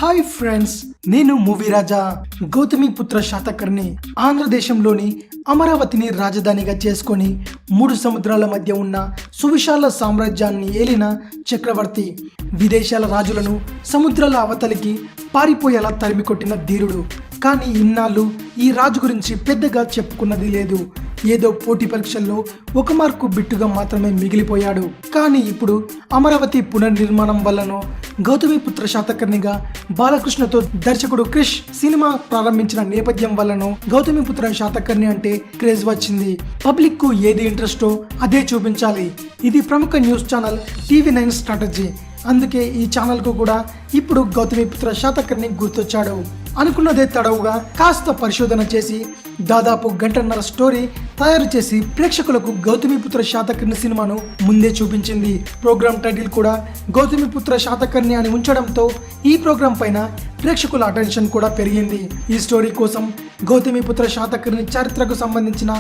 Hi friends, నేను movie రాజా. గౌతమిపుత్ర శాతకర్ణి ఆంధ్రదేశంలోని అమరావతిని రాజధానిగా చేసుకొని 3 సముద్రాల మధ్య ఉన్న సువిశాల సామ్రాజ్యాన్ని ఏలిన చక్రవర్తి. విదేశాల రాజులను సముద్రాల అవతలికి పారిపోయేలా తరిమికొట్టిన ధీరుడు. కానీ ఇన్నాళ్ళు ఈ రాజు గురించి పెద్దగా చెప్పుకున్నది లేదు. ఏదో పోటీ పరీక్షల్లో 1 మార్కు బిట్టుగా మాత్రమే మిగిలిపోయాడు. కానీ ఇప్పుడు అమరావతి పునర్నిర్మాణం వల్లనో, గౌతమిపుత్ర శాతకర్ణిగా బాలకృష్ణతో దర్శకుడు క్రిష్ సినిమా ప్రారంభించిన నేపథ్యం వల్లనో గౌతమిపుత్ర శాతకర్ణి అంటే క్రేజ్ వచ్చింది. పబ్లిక్ కు ఏది ఇంట్రెస్టో అదే చూపించాలి. ఇది ప్రముఖ న్యూస్ ఛానల్ TV9 స్ట్రాటజీ. అందుకే ఈ ఛానల్ కు కూడా ఇప్పుడు గౌతమిపుత్ర శాతకర్ణి గుర్తొచ్చాడు. అనుకున్నదే తడవుగా కాస్త పరిశోధన చేసి దాదాపు 1.5 గంటల స్టోరీ తయారు చేసి ప్రేక్షకులకు గౌతమిపుత్ర శాతకర్ణి సినిమాను ముందే చూపించింది. ప్రోగ్రామ్ టైటిల్ కూడా గౌతమిపుత్ర శాతకర్ణి అని ఉంచడంతో ఈ ప్రోగ్రాం పైన ప్రేక్షకుల అటెన్షన్ కూడా పెరిగింది. ఈ స్టోరీ కోసం గౌతమిపుత్ర శాతకర్ణి చరిత్రకు సంబంధించిన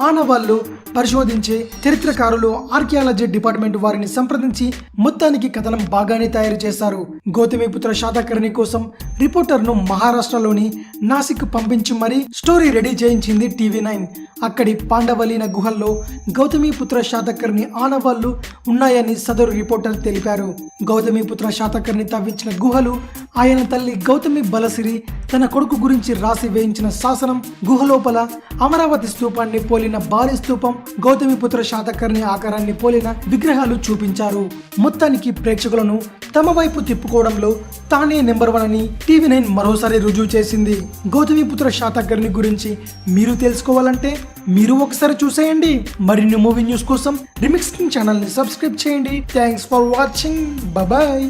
ఆనవాళ్లు పరిశోధించే చరిత్రకారులు ఆర్కియాలజీ డిపార్ట్మెంట్ వారిని సంప్రదించి మొత్తానికి కథనం బాగానే తయారు చేశారు. గౌతమిపుత్ర శాతకర్ణి కోసం రిపోర్టర్ను మహారాష్ట్రలోని నాసిక్ పంపించి మరీ స్టోరీ రెడీ చేయించింది TV9. అక్కడి పాండవలీన గుహల్లో గౌతమిపుత్ర శాతకర్ణి ఆనవాళ్లు ఉన్నాయని సదరు రిపోర్టర్ తెలిపారు. గౌతమిపుత్ర శాతకర్ణి తవ్వించిన గుహలు, ఆయన తల్లి గౌతమి బలసిరి తన కొడుకు గురించి రాసి వేయించిన శాసనం, గుహలోపల అమరావతి స్తూపాన్ని పోలిన భారీ స్తూపం, గౌతమిపుత్ర శాతకర్ణి ఆకారాన్ని పోలిన విగ్రహాలు చూపించారు. మొత్తానికి ప్రేక్షకులను తమ వైపు తిప్పుకోవడంలో తానే నెంబర్ 1 అని TV9 మరోసారి రుజువు చేసింది. గౌతమిపుత్ర శాతకర్ణి గురించి మీరు తెలుసుకోవాలంటే మీరు ఒకసారి చూసేయండి. మరిన్ని మూవీ న్యూస్ కోసం రిమిక్స్ కింగ్ ఛానల్ ని సబ్స్క్రైబ్ చేయండి. Thanks for watching. బాయ్.